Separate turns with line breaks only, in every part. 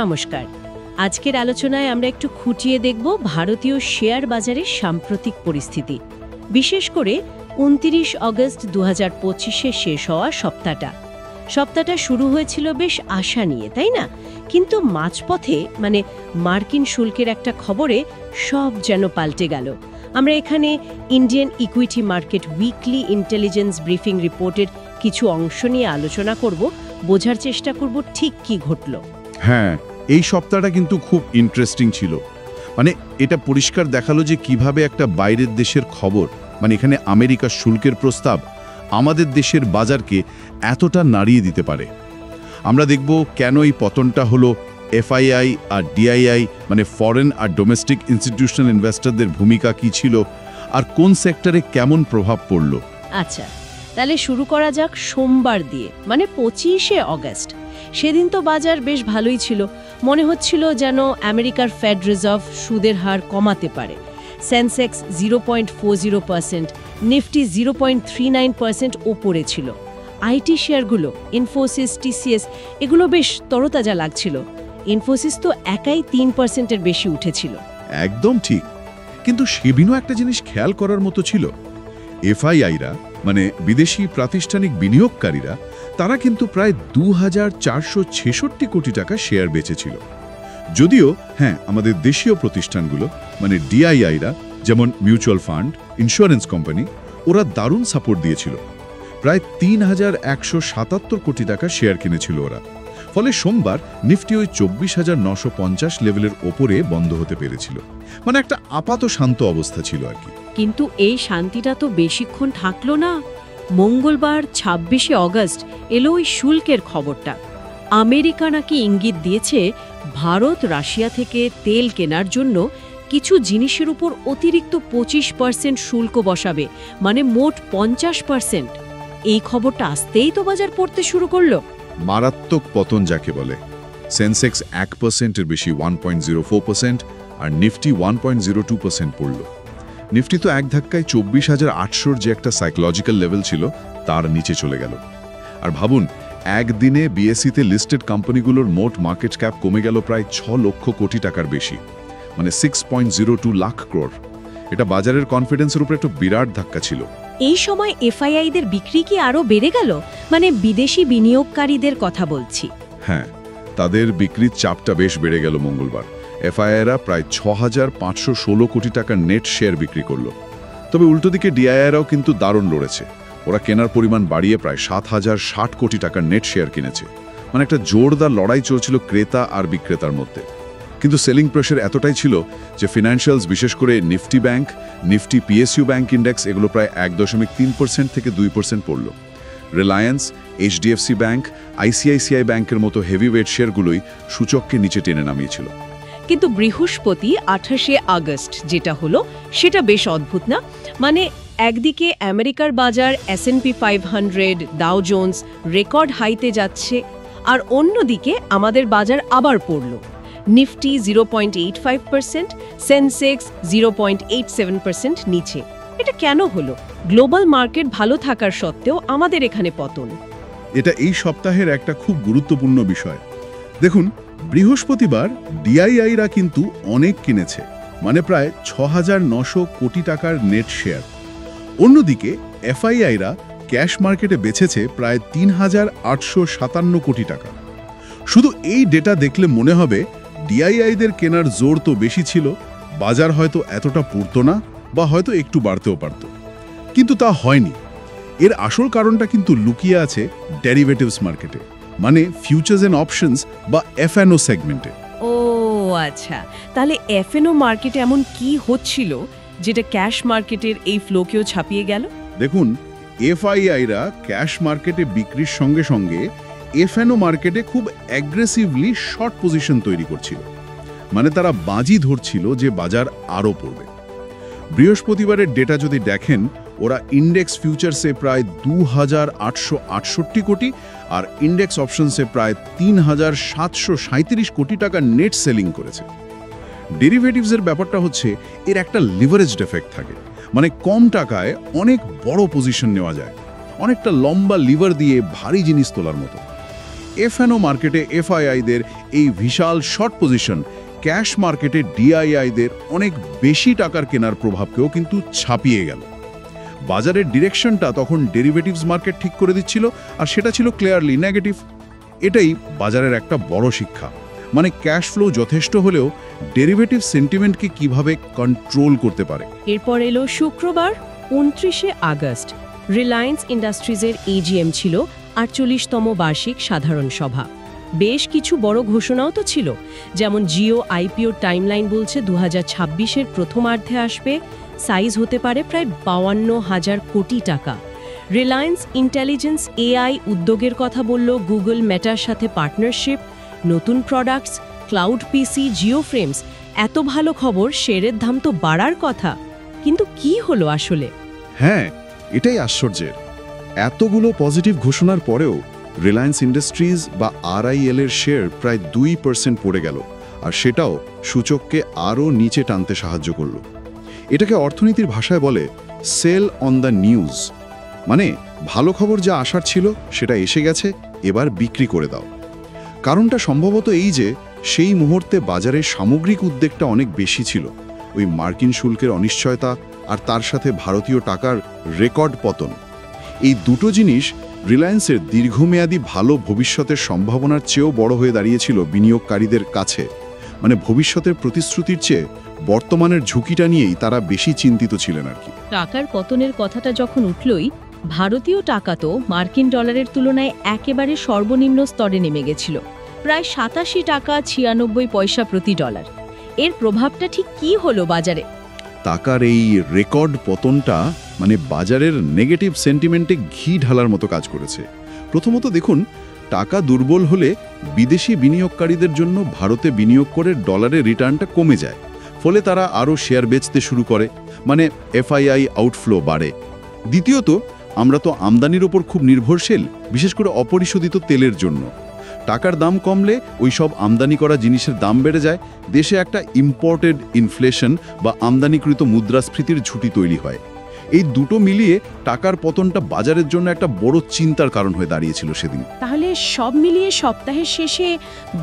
নমস্কার। আজকের আলোচনায় আমরা একটু খুঁটিয়ে দেখব ভারতীয় শেয়ার বাজারের সাম্প্রতিক পরিস্থিতি, বিশেষ করে ২৯ আগস্ট ২০২৫-এ শেষ হওয়া সপ্তাহটা শুরু হয়েছিল বেশ আশা নিয়ে, তাই না? কিন্তু মাঝপথে মার্কিন শুল্কের একটা খবরে সব যেন পাল্টে গেল। আমরা এখানে Indian equity market weekly intelligence briefing রিপোর্টের কিছু অংশ নিয়ে আলোচনা করব, বোঝার চেষ্টা করব ঠিক কি ঘটল।
হ্যাঁ, এই সপ্তাহটা কিন্তু খুব ইন্টারেস্টিং ছিল। এটা পরিষ্কার দেখালো যে কিভাবে একটা বাইরের দেশের খবর, এখানে আমেরিকার শুল্কের প্রস্তাব আমাদের দেশের বাজারকে এতটা নাড়িয়ে দিতে পারে। আমরা দেখব কেন এই পতনটা হলো, এফআইআই আর ডিআইআই ফরেন আর ডোমেস্টিক ইনস্টিটিউশনাল ইনভেস্টরদের ভূমিকা কি ছিল, আর কোন সেক্টরে কেমন প্রভাব পড়ল।
আচ্ছা, তাহলে শুরু করা যাক সোমবার দিয়ে, 25শে আগস্ট। সেদিন তো বাজার বেশ ভালোই ছিল, মনে হচ্ছিল যেন আমেরিকার ফেড রিজার্ভ সুদের হার কমাতে পারে। সেন্সেক্স 0.40%, নিফটি 0.39% ওপরে ছিল। আইটি শেয়ারগুলো ইনফোসিস, টিসিএস এগুলো বেশ তরতাজা লাগছিল। ইনফোসিস তো একাই 3%-এর বেশি উঠেছিল।
একদম ঠিক, কিন্তু সেদিনও একটা জিনিস খেয়াল করার মতো ছিল। এফআইআইরা বিদেশি প্রাতিষ্ঠানিক বিনিয়োগকারীরা তারা কিন্তু প্রায় ২,৪৬৬ কোটি টাকা শেয়ার বেচেছিল। যদিও হ্যাঁ, আমাদের দেশীয় প্রতিষ্ঠানগুলো ডিআইআইরা, যেমন মিউচুয়াল ফান্ড, ইন্স্যুরেন্স কোম্পানি, ওরা দারুণ সাপোর্ট দিয়েছিল। প্রায় ৩,১৭৭ কোটি টাকা শেয়ার কিনেছিল ওরা। ফলে সোমবার নিফটি ওই ২৪,৯৫০ লেভেলের ওপরে বন্ধ হতে পেরেছিল। একটা আপাত শান্ত অবস্থা ছিল আর কি।
কিন্তু এই শান্তিটা তো বেশিক্ষণ থাকলো না। মঙ্গলবার ২৬শে আগস্ট এলো ওই শুল্কের খবরটা। আমেরিকা নাকি ইঙ্গিত দিয়েছে ভারত রাশিয়া থেকে তেল কেনার জন্য কিছু জিনিসের উপর অতিরিক্ত ২৫% শুল্ক বসাবে, মোট ৫০%। এই খবরটা আসতেই তো বাজার পড়তে শুরু করলো।
মারাত্মক পতন যাকে বলে। সেন্সেক্স ১%-এর বেশি 1.04% আর নিফটি 1.02% পড়ল। নিফটি তো এক ধাক্কায় ২৪,৮০০ যে একটা সাইকোলজিক্যাল লেভেল ছিল তার নিচে চলে গেল। আর ভাবুন, একদিনে বিএসইতে লিস্টেড কোম্পানিগুলোর মোট মার্কেট ক্যাপ কমে গেল প্রায় ৬ লক্ষ কোটি টাকার বেশি, 6.02 লাখ ক্রোড়। এটা বাজারের কনফিডেন্সের উপর একটা বিরাট ধাক্কা ছিল।
এই সময় এফআইআইদের বিক্রি কি আরও বেড়ে গেল? বিদেশি বিনিয়োগকারীদের কথা বলছি।
হ্যাঁ, তাদের বিক্রির চাপটা বেশ বেড়ে গেল মঙ্গলবার। এফআইআইরা প্রায় ৬,৫১৬ কোটি টাকার নেট শেয়ার বিক্রি করল। তবে উল্টো দিকে ডিআইআইরাও কিন্তু দারুণ লড়েছে। ওরা কেনার পরিমাণ বাড়িয়ে প্রায় ৭,০৬০ কোটি টাকার নেট শেয়ার কিনেছে। একটা জোরদার লড়াই চলছিল ক্রেতা আর বিক্রেতার মধ্যে। কিন্তু সেলিং প্রেশার এতটাই ছিল যে ফিনান্সিয়ালস, বিশেষ করে Nifty bank, Nifty PSU bank index, এগুলো প্রায় ১.৩% থেকে ২% পড়ল। রিলায়েন্স, এইচডিএফসি ব্যাংক, আইসিআইসিআই ব্যাংকের মতো হেভিওয়েট শেয়ারগুলোই সূচককে নিচে টেনে নামিয়েছিল।
কিন্তু বৃহস্পতি ২৮শে আগস্ট যেটা হলো সেটা বেশ অদ্ভুত না? একদিকে আমেরিকার বাজার S&P 500, ডাও জোন্স রেকর্ড হাইতে যাচ্ছে, আর অন্যদিকে আমাদের বাজার আবার পড়ল। নিফটি 0.85%, সেন্সেক্স 0.87% নিচে। এটা কেন হলো? গ্লোবাল মার্কেট ভালো থাকার সত্ত্বেও আমাদের এখানে পতন।
এটা এই সপ্তাহের একটা খুব গুরুত্বপূর্ণ বিষয়। দেখুন, বৃহস্পতিবার ডিআইআইরা কিন্তু অনেক কিনেছে, প্রায় ৬,৯০০ কোটি টাকার নেট শেয়ার। অন্যদিকে এফআইআইরা ক্যাশ মার্কেটে বেচেছে প্রায় ৩,৮৫৭ কোটি টাকা। শুধু এই ডেটা দেখলে মনে হবে ডিআইআইদের কেনার জোর তো বেশি ছিল, বাজার হয়তো এতটা পড়তো না, বা হয়তো একটু বাড়তেও পারত। কিন্তু তা হয়নি। এর আসল কারণটা কিন্তু লুকিয়ে আছে ডেরিভেটিভস মার্কেটে, ফিউচার্স এন্ড অপশনস বা এফএনও সেগমেন্টে।
ও আচ্ছা, তাহলে এফএনও মার্কেটে এমন কি হচ্ছিল যেটা ক্যাশ মার্কেটের এই ফ্লোকেও ছাপিয়ে গেল?
দেখুন, এফআইআইরা ক্যাশ মার্কেটে বিক্রির সঙ্গে সঙ্গে এফএনও মার্কেটে খুব অ্যাগ্রেসিভলি শর্ট পজিশন তৈরি করছিল। তারা বাজি ধরছিল যে বাজার আরও পড়বে। বৃহস্পতিবারের ডেটা যদি দেখেন, ওরা ইন্ডেক্স ফিউচার্সে প্রায় ২,৮৬৮ কোটি আর ইন্ডেক্স অপশনসে প্রায় ৩,৭৩৭ কোটি টাকা নেট সেলিং করেছে। ডেরিভেটিভসের ব্যাপারটা হচ্ছে, এর একটা লিভারেজড এফেক্ট থাকে। কম টাকায় অনেক বড় পজিশন নেওয়া যায়, অনেকটা লম্বা লিভার দিয়ে ভারী জিনিস তোলার মতো। এফএনও মার্কেটে এফআইআইদের এই বিশাল শর্ট পজিশন ক্যাশ মার্কেটে ডিআইআইদের অনেক বেশি টাকার কেনার প্রভাবকেও কিন্তু ছাপিয়ে গেল। বাজারের ডিরেকশনটা তখন ডেরিভেটিভস মার্কেট ঠিক করে দিচ্ছিল, আর সেটা ছিল ক্লিয়ারলি নেগেটিভ। এটাই বাজারের একটা বড় শিক্ষা, মানে ক্যাশ ফ্লো যথেষ্ট হলেও ডেরিভেটিভ সেন্টিমেন্টকে কিভাবে কন্ট্রোল করতে পারে।
এরপর এলো শুক্রবার 29শে আগস্ট। রিলায়েন্স ইন্ডাস্ট্রিজের এজিএম ছিল 48তম বার্ষিক সাধারণ সভা। বেশ কিছু বড় ঘোষণাও তো ছিল, যেমন জিও আইপিও টাইমলাইন বলছে 2026-এর প্রথমার্ধে আসবে, সাইজ হতে পারে প্রায় 52,000 কোটি টাকা। রিলায়েন্স ইন্টেলিজেন্স এআই উদ্যোগের কথা বলল, গুগল মেটার সাথে পার্টনারশিপ, নতুন প্রোডাক্টস, ক্লাউড পিসি, জিও ফ্রেমস। এত ভালো খবর, শেয়ারের দাম তো বাড়ার কথা, কিন্তু কি হলো আসলে?
হ্যাঁ, এটাই আশ্চর্যের। এতগুলো পজিটিভ ঘোষণার পরেও রিলায়েন্স ইন্ডাস্ট্রিজ বা আরআইএল এর শেয়ার প্রায় 2% পড়ে গেল, আর সেটাও সূচককে আরও নিচে টানতে সাহায্য করল। এটাকে অর্থনীতির ভাষায় বলে সেল অন দ্য নিউজ, মানে ভালো খবর যা আসার ছিল সেটা এসে গেছে, এবার বিক্রি করে দাও। কারণটা সম্ভবত এই যে সেই মুহূর্তে বাজারের সামগ্রিক উদ্বেগটা অনেক বেশি ছিল। ওই মার্কিন শুল্কের অনিশ্চয়তা আর তার সাথে ভারতীয় টাকার রেকর্ড পতন, এই দুটো জিনিস রিলায়েন্সের দীর্ঘমেয়াদী ভালো ভবিষ্যতের সম্ভাবনার চেয়েও বড় হয়ে দাঁড়িয়েছিল বিনিয়োগকারীদের কাছে। মানে ভবিষ্যতের প্রতিশ্রুতির চেয়ে বর্তমানের ঝুঁকিটা নিয়েই তারা বেশি চিন্তিত ছিলেন আর কি।
টাকার পতনের কথাটা যখন উঠলই, ভারতীয় টাকা তো মার্কিন ডলারের তুলনায় একেবারে সর্বনিম্ন স্তরে নেমে গেছিল, প্রায় 87 টাকা 96 পয়সা প্রতি ডলার। এর প্রভাবটা ঠিক কি হলো বাজারে?
টাকার এই রেকর্ড পতনটা মানে বাজারের নেগেটিভ সেন্টিমেন্টে ঘি ঢালার মতো কাজ করেছে। প্রথমত দেখুন, টাকা দুর্বল হলে বিদেশি বিনিয়োগকারীদের জন্য ভারতে বিনিয়োগ করে ডলারের রিটার্নটা কমে যায়, ফলে তারা আরও শেয়ার বেচতে শুরু করে, মানে এফআইআই আউটফ্লো বাড়ে। দ্বিতীয়ত, আমরা তো আমদানির ওপর খুব নির্ভরশীল, বিশেষ করে অপরিশোধিত তেলের জন্য। টাকার দাম কমলে ওই সব আমদানি করা জিনিসের দাম বেড়ে যায়, দেশে একটা ইম্পোর্টেড ইনফ্লেশন বা আমদানিকৃত মুদ্রাস্ফীতির ঝুঁকি তৈরি হয়। এই দুটো মিলিয়ে টাকার পতনটা বাজারের জন্য একটা বড় চিন্তার কারণ হয়ে দাঁড়িয়েছিল সেদিন।
তাহলে সব মিলিয়ে সপ্তাহের শেষে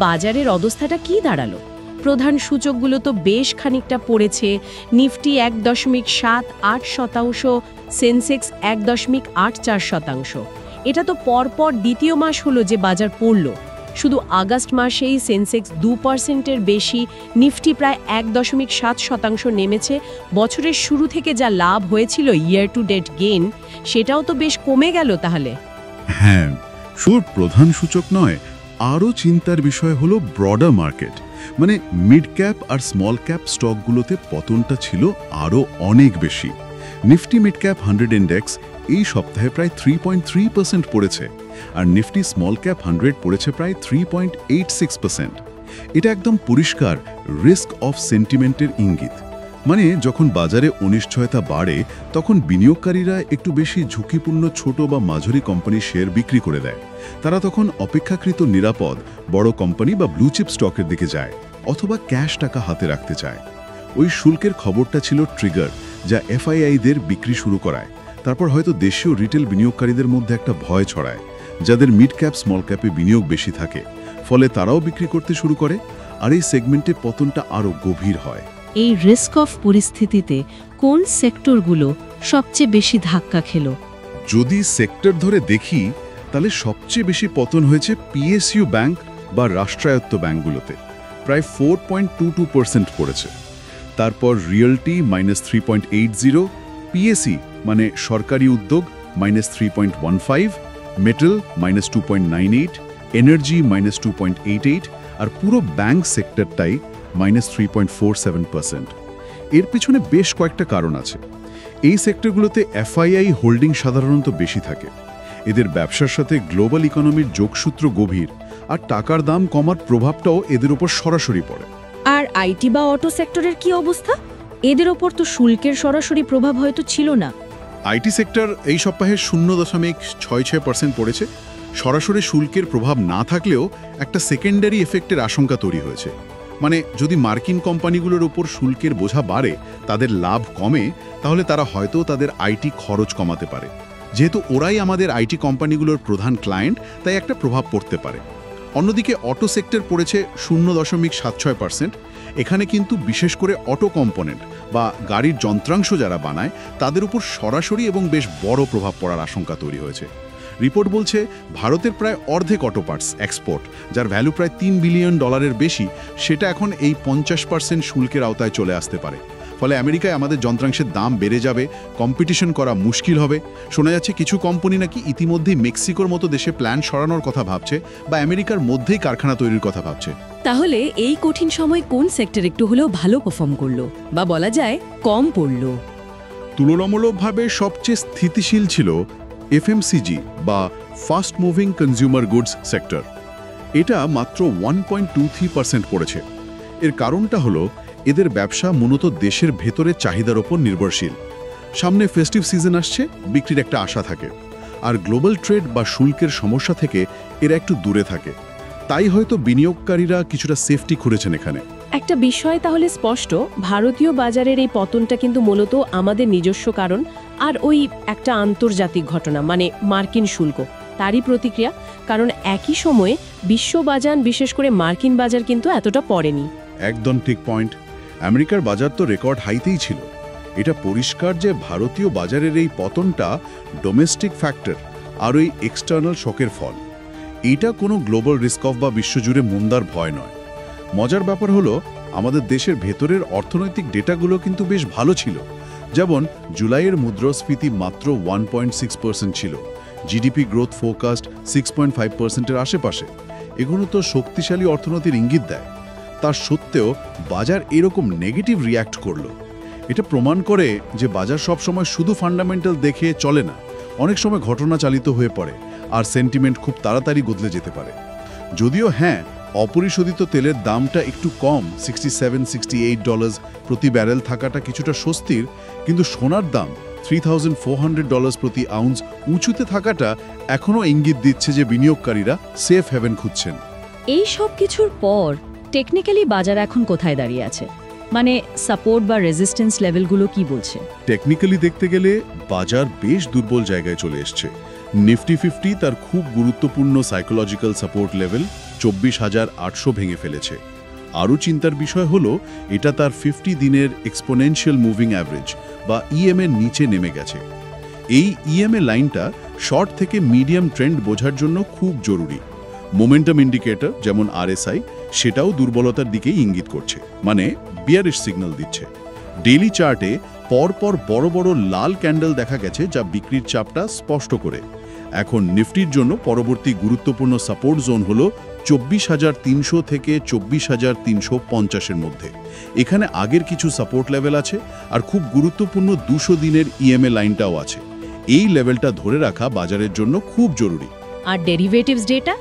বাজারের অবস্থাটা কি দাঁড়ালো? প্রধান সূচকগুলো তো বেশ খানিকটা পড়েছে। নিফটি 1.78%, সেন্সেক্স 1.84%। এটা তো পরপর দ্বিতীয় মাস হলো যে বাজার পড়ল। শুধু আগস্ট মাসেই সেন্সেক্স 2%-এর বেশি, নিফটি প্রায় 1.7% নেমেছে। বছরের শুরু থেকে যা লাভ হয়েছিল, ইয়ার টু ডেট গেইন, সেটাও তো বেশ কমে গেল তাহলে।
হ্যাঁ, শুধু প্রধান সূচক নয়, আরও চিন্তার বিষয় হলো ব্রডার মার্কেট, মানে মিড ক্যাপ আর স্মল ক্যাপ স্টকগুলোতে পতনটা ছিল আরও অনেক বেশি। নিফটি মিড ক্যাপ 100 ইন্ডেক্স এই সপ্তাহে প্রায় 3.3% পড়েছে, আর নিফটি স্মল ক্যাপ 100 পড়েছে প্রায় 3.86%। এটা একদম পরিষ্কার রিস্ক অফ সেন্টিমেন্টের ইঙ্গিত। মানে যখন বাজারে অনিশ্চয়তা বাড়ে, তখন বিনিয়োগকারীরা একটু বেশি ঝুঁকিপূর্ণ ছোট বা মাঝারি কোম্পানির শেয়ার বিক্রি করে দেয়। তারা তখন অপেক্ষাকৃত নিরাপদ বড় কোম্পানি বা ব্লু চিপ স্টকের দিকে যায়, অথবা ক্যাশ টাকা হাতে রাখতে চায়। ওই শুল্কের খবরটা ছিল ট্রিগার, যা এফআইআইদের বিক্রি শুরু করায়। তারপর হয়তো দেশীয় রিটেল বিনিয়োগকারীদের মধ্যে একটা ভয় ছড়ায়, যাদের মিড ক্যাপ স্মল ক্যাপে বিনিয়োগ বেশি থাকে, ফলে তারাও বিক্রি করতে শুরু করে, আর এই সেগমেন্টে পতনটা আরও গভীর হয়।
এই রিস্ক অফ পরিস্থিতিতে কোন সেক্টরগুলো সবচেয়ে বেশি ধাক্কা খেল?
যদি সেক্টর ধরে দেখি, তাহলে সবচেয়ে বেশি পতন হয়েছে পিএসইউ ব্যাংক বা রাষ্ট্রায়ত্ত ব্যাংকগুলোতে, প্রায় 4.22% পড়েছে। তারপর রিয়েলটি -3.80, পিএসই মানে সরকারি উদ্যোগ -3.15, মেটাল -2.98, এনার্জি -2.88, আর পুরো ব্যাংক সেক্টরটাই -3.47%। এর পিছনে বেশ কয়েকটা কারণ আছে। এই সেক্টরগুলোতে এফআইআই হোল্ডিং সাধারণত বেশি থাকে। এদের ব্যবসার সাথে গ্লোবাল ইকোনমির যোগসূত্র গভীর, আর টাকার দাম কমার প্রভাবটাও এদের উপর সরাসরি পড়ে।
আর আইটি বা অটো সেক্টরের কি অবস্থা? এদের ওপর তো শুল্কের সরাসরি প্রভাব হয়তো ছিল না।
আইটি সেক্টর এই সপ্তাহে 0.66% পড়েছে। সরাসরি শুল্কের প্রভাব না থাকলেও একটা সেকেন্ডারি এফেক্টের আশঙ্কা তৈরি হয়েছে। মানে যদি মার্কিন কোম্পানিগুলোর উপর শুল্কের বোঝা বাড়ে, তাদের লাভ কমে, তাহলে তারা হয়তো তাদের আইটি খরচ কমাতে পারে। যেহেতু ওরাই আমাদের আইটি কোম্পানিগুলোর প্রধান ক্লায়েন্ট, তাই একটা প্রভাব পড়তে পারে। অন্যদিকে অটো সেক্টর পড়েছে 0.76%। এখানে কিন্তু বিশেষ করে অটো কম্পোনেন্ট বা গাড়ির যন্ত্রাংশ যারা বানায় তাদের উপর সরাসরি এবং বেশ বড় প্রভাব পড়ার আশঙ্কা তৈরি হয়েছে। রিপোর্ট বলছে ভারতের প্রায় অর্ধেক অটো পার্টস এক্সপোর্ট, যার ভ্যালু প্রায় $3 বিলিয়ন বেশি, সেটা এখন এই 50% শুল্কের আওতায় চলে আসতে পারে। ফলে আমেরিকায় আমাদের যন্ত্রাংশের দাম বেড়ে যাবে, কম্পিটিশন করা মুশকিল হবে। শোনা যাচ্ছে কিছু কোম্পানি নাকি ইতিমধ্যেই মেক্সিকোর মতো দেশে প্ল্যান্ট সরানোর কথা ভাবছে বা আমেরিকার মধ্যেই কারখানা তৈরির কথা ভাবছে।
তাহলে এই কঠিন সময় কোন সেক্টর একটু হলেও ভালো পারফর্ম করলো, বা বলা যায় কম পড়লো?
তুলনামূলকভাবে সবচেয়ে স্থিতিশীল ছিল এফএমসিজি বা fast moving consumer goods sector. এটা মাত্র 1.23% পড়েছে। এর কারণটা হলো এদের ব্যবসা মূলত দেশের ভেতরে চাহিদার ওপর নির্ভরশীল। সামনে ফেস্টিভ সিজন আসছে, বিক্রির একটা আশা থাকে, আর গ্লোবাল ট্রেড বা শুল্কের সমস্যা থেকে এরা একটু দূরে থাকে। তাই হয়তো বিনিয়োগকারীরা কিছুটা সেফটি খুঁড়েছেন এখানে।
একটা বিষয় তাহলে স্পষ্ট, ভারতীয় বাজারের এই পতনটা কিন্তু মূলত আমাদের নিজস্ব কারণ, আর ওই একটা আন্তর্জাতিক ঘটনা মানে মার্কিন শুল্ক তারই প্রতিক্রিয়া। কারণ একই সময়ে বিশ্ব বাজার, বিশেষ করে মার্কিন বাজার কিন্তু এতটা পড়েনি।
একদম ঠিক পয়েন্ট। আমেরিকার বাজার তো রেকর্ড হাইতেই ছিল। এটা পরিষ্কার যে ভারতীয় বাজারের এই পতনটা ডোমেস্টিক ফ্যাক্টর আর ওই এক্সটার্নাল শকের ফল। এটা কোনো গ্লোবাল রিস্ক অফ বা বিশ্বজুড়ে মন্দার ভয় নয়। মজার ব্যাপার হলো আমাদের দেশের ভেতরের অর্থনৈতিক ডেটাগুলো কিন্তু বেশ ভালো ছিল। যেমন জুলাইয়ের মুদ্রাস্ফীতি মাত্র 1.6% ছিল, জিডিপি গ্রোথ ফোরকাস্ট 6.5%-এর আশেপাশে। এগুলো তো শক্তিশালী অর্থনীতির ইঙ্গিত দেয়। তার সত্ত্বেও বাজার এরকম নেগেটিভ রিয়্যাক্ট করলো। এটা প্রমাণ করে যে বাজার সবসময় শুধু ফান্ডামেন্টাল দেখে চলে না, অনেক সময় ঘটনা চালিত হয়ে পড়ে, আর সেন্টিমেন্ট খুব তাড়াতাড়ি বদলে যেতে পারে। যদিও হ্যাঁ, অপরিশোধিত তেলের দামটা একটু কম, $67-68 প্রতি ব্যারেল থাকাটা কিছুটা স্বস্তির, কিন্তু সোনার দাম $3,400 প্রতি আউন্স উঁচুতে থাকাটা এখনও ইঙ্গিত দিচ্ছে যে বিনিয়োগকারীরা সেফ হেভেন খুঁজছেন।
এই সব কিছুর পর টেকনিক্যালি বাজার এখন কোথায় দাঁড়িয়ে আছে? মানে সাপোর্ট বা রেজিস্ট্যান্স লেভেলগুলো কি বলছে?
টেকনিক্যালি দেখতে গেলে বাজার বেশ দুর্বল জায়গায় চলে এসছে। নিফটি 50 তার খুব গুরুত্বপূর্ণ সাইকোলজিক্যাল সাপোর্ট লেভেল 24,800 ভেঙে ফেলেছে। আরও চিন্তার বিষয় হলো এটা তার 50 দিনের এক্সপোনেনশিয়াল মুভিং অ্যাভারেজ বা ইএম-এর নিচে নেমে গেছে। এই ইএমএ লাইনটা শর্ট থেকে মিডিয়াম ট্রেন্ড বোঝার জন্য খুব জরুরি। মোমেন্টাম ইন্ডিকেটর যেমন আরএসআই সেটাও দুর্বলতার দিকেই ইঙ্গিত করছে, মানে বিয়ারিশ সিগন্যাল দিচ্ছে। ডেইলি চার্টে পরপর বড় বড় লাল ক্যান্ডেল দেখা গেছে, যা বিক্রির চাপটা স্পষ্ট করে। এখন নিফটির জন্য পরবর্তী গুরুত্বপূর্ণ সাপোর্ট জোন হলো 24,300 থেকে 24,350-এর মধ্যে। এখানে আগের কিছু সাপোর্ট লেভেল আছে, আর খুব গুরুত্বপূর্ণ 200 দিনের ইএমএ লাইনটাও আছে। এই লেভেলটা ধরে রাখা বাজারের জন্য খুব জরুরি।
আর ডেরিভেটিভস ডেটা,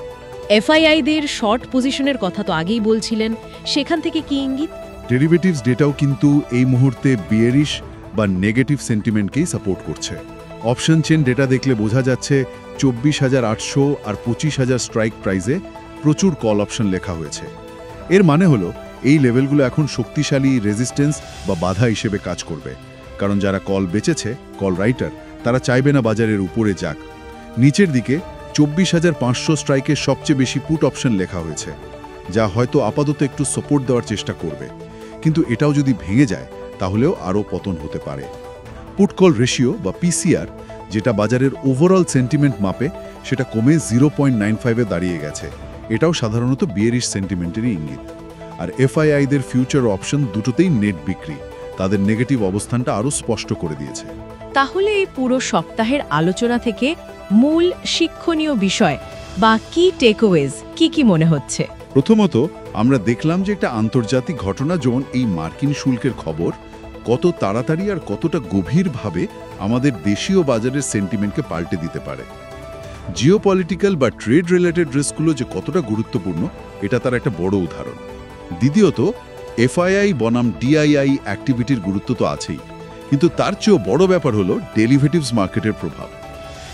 এফআইআইদের শর্ট পজিশনের কথা তো আগেই বলছিলেন, সেখান থেকে কি ইঙ্গিত?
ডেরিভেটিভস ডেটাও কিন্তু এই মুহূর্তে বিয়ারিশ বা নেগেটিভ সেন্টিমেন্টকেই সাপোর্ট করছে। অপশন চেন ডেটা দেখলে বোঝা যাচ্ছে 24,800 আর 25,000 স্ট্রাইক প্রাইজে প্রচুর কল অপশন লেখা হয়েছে। এর মানে হলো এই লেভেলগুলো এখন শক্তিশালী রেজিস্ট্যান্স বা বাধা হিসেবে কাজ করবে, কারণ যারা কল বেচেছে, কল রাইটার, তারা চাইবে না বাজারের উপরে যাক। নিচের দিকে 24,500 স্ট্রাইকের সবচেয়ে বেশি পুট অপশন লেখা হয়েছে, যা হয়তো আপাতত একটু সাপোর্ট দেওয়ার চেষ্টা করবে, কিন্তু এটাও যদি ভেঙে যায় তাহলেও আরও পতন হতে পারে। পুট কল রেশিও বা পিসিআর, যেটা বাজারের ওভারঅল সেন্টিমেন্ট মাপে, সেটা কমে 0.95-এ দাঁড়িয়ে গেছে। এটাও সাধারণত বিয়ারিশ সেন্টিমেন্টেরই ইঙ্গিত। আর এফআইআইদের ফিউচার অপশন দুটোতেই নেট বিক্রি, তাদের নেগেটিভ অবস্থানটা আরও স্পষ্ট করে দিয়েছে।
তাহলে এই পুরো সপ্তাহের আলোচনা থেকে মূল শিক্ষণীয় বিষয় বা কি টেকওয়েজ কি মনে হচ্ছে?
প্রথমত, আমরা দেখলাম যে একটা আন্তর্জাতিক ঘটনা যেমন এই মার্কিন শুল্কের খবর কত তাড়াতাড়ি আর কতটা গভীরভাবে আমাদের দেশীয় বাজারের সেন্টিমেন্টকে পাল্টে দিতে পারে। জিওপলিটিক্যাল বা ট্রেড রিলেটেড রিস্কগুলো যে কতটা গুরুত্বপূর্ণ, এটা তার একটা বড় উদাহরণ। দ্বিতীয়ত, এফআইআই বনাম ডিআইআই অ্যাক্টিভিটির গুরুত্ব তো আছেই, কিন্তু তার চেয়েও বড় ব্যাপার হলো ডেরিভেটিভস মার্কেটের প্রভাব।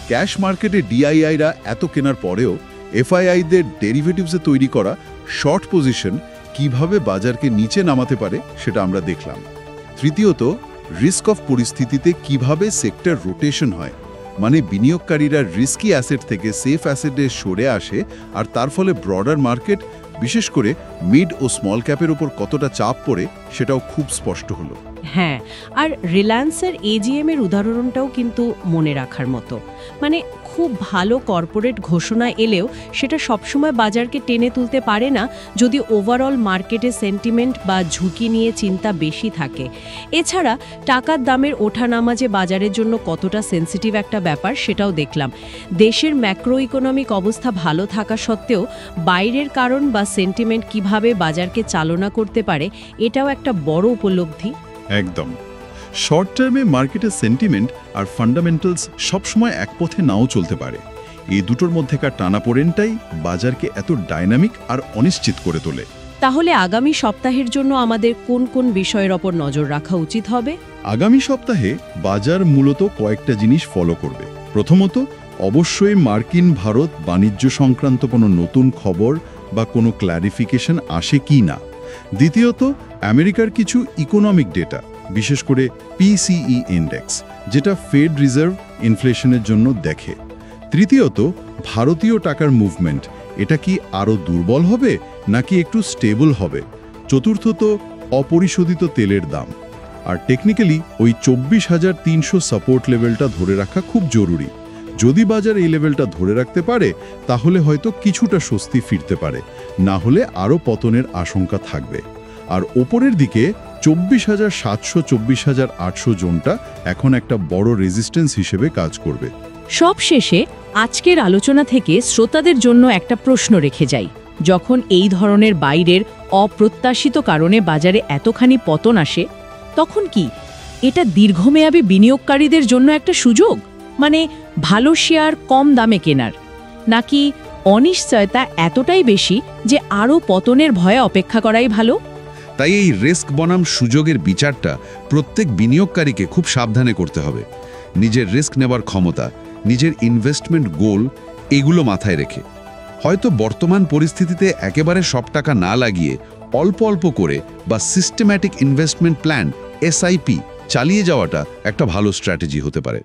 ক্যাশ মার্কেটে ডিআইআইরা এত কেনার পরেও এফআইআইদের ডেরিভেটিভসে তৈরি করা শর্ট পজিশন কিভাবে বাজারকে নিচে নামাতে পারে সেটা আমরা দেখলাম। তৃতীয়ত, রিস্ক অফ পরিস্থিতিতে কিভাবে সেক্টর রোটেশন হয়, মানে বিনিয়োগকারীরা রিস্কি অ্যাসেট থেকে সেফ অ্যাসেটে সরে আসে, আর তার ফলে ব্রডার মার্কেট, বিশেষ করে মিড ও স্মল ক্যাপের উপর কতটা চাপ পড়ে সেটাও খুব স্পষ্ট হলো।
হ্যাঁ, আর রিলায়েন্সের এজিএম এর উদাহরণটাও কিন্তু মনে রাখার মতো। মানে খুব ভালো কর্পোরেট ঘোষণা এলেও সেটা সবসময় বাজারকে টেনে তুলতে পারে না যদি ওভারঅল মার্কেটে সেন্টিমেন্ট বা ঝুঁকি নিয়ে চিন্তা বেশি থাকে। এছাড়া টাকার দামের ওঠানামা যে বাজারের জন্য কতটা সেন্সিটিভ একটা ব্যাপার সেটাও দেখলাম। দেশের ম্যাক্রো ইকোনমিক অবস্থা ভালো থাকা সত্ত্বেও বাইরের কারণ বা সেন্টিমেন্ট কিভাবে বাজারকে চালনা করতে পারে এটাও একটা বড় উপলব্ধি।
একদম। শর্ট টার্মে মার্কেটের সেন্টিমেন্ট আর ফান্ডামেন্টালস সবসময় এক পথে নাও চলতে পারে। এই দুটোর মধ্যেকার টানাপোড়েনটাই বাজারকে এত ডাইনামিক আর অনিশ্চিত করে তোলে।
তাহলে আগামী সপ্তাহের জন্য আমাদের কোন কোন বিষয়ের ওপর নজর রাখা উচিত হবে?
আগামী সপ্তাহে বাজার মূলত কয়েকটা জিনিস ফলো করবে। প্রথমত, অবশ্যই মার্কিন ভারত বাণিজ্য সংক্রান্ত কোনো নতুন খবর বা কোনো ক্ল্যারিফিকেশন আসে কি না। দ্বিতীয়ত, আমেরিকার কিছু ইকোনমিক ডেটা, বিশেষ করে পিসিই ইন্ডেক্স, যেটা ফেড রিজার্ভ ইনফ্লেশনের জন্য দেখে। তৃতীয়ত, ভারতীয় টাকার মুভমেন্ট, এটা কি আরও দুর্বল হবে নাকি একটু স্টেবল হবে। চতুর্থত, অপরিশোধিত তেলের দাম। আর টেকনিক্যালি ওই 24,300 সাপোর্ট লেভেলটা ধরে রাখা খুব জরুরি। যদি বাজার এই লেভেলটা ধরে রাখতে পারে তাহলে হয়তো কিছুটা স্বস্তি ফিরতে পারে, না হলে আরও পতনের আশঙ্কা থাকবে। আর ওপরের দিকে 24,700 24,800 জোনটা এখন একটা বড় রেজিস্ট্যান্স হিসেবে কাজ করবে।
সবশেষে আজকের আলোচনা থেকে শ্রোতাদের জন্য একটা প্রশ্ন রেখে যাই। যখন এই ধরনের বাইরের অপ্রত্যাশিত কারণে বাজারে এতখানি পতন আসে, তখন কি এটা দীর্ঘমেয়াদী বিনিয়োগকারীদের জন্য একটা সুযোগ, মানে ভালো শেয়ার কম দামে কেনার, নাকি অনিশ্চয়তা এতটাই বেশি যে আরও পতনের ভয়ে অপেক্ষা করাই ভালো?
তাই এই রিস্ক বনাম সুযোগের বিচারটা প্রত্যেক বিনিয়োগকারীকে খুব সাবধানে করতে হবে। নিজের রিস্ক নেবার ক্ষমতা, নিজের ইনভেস্টমেন্ট গোল, এগুলো মাথায় রেখে হয়তো বর্তমান পরিস্থিতিতে একেবারে সব টাকা না লাগিয়ে অল্প অল্প করে বা সিস্টেম্যাটিক ইনভেস্টমেন্ট প্ল্যান SIP চালিয়ে যাওয়াটা একটা ভালো স্ট্র্যাটেজি হতে পারে।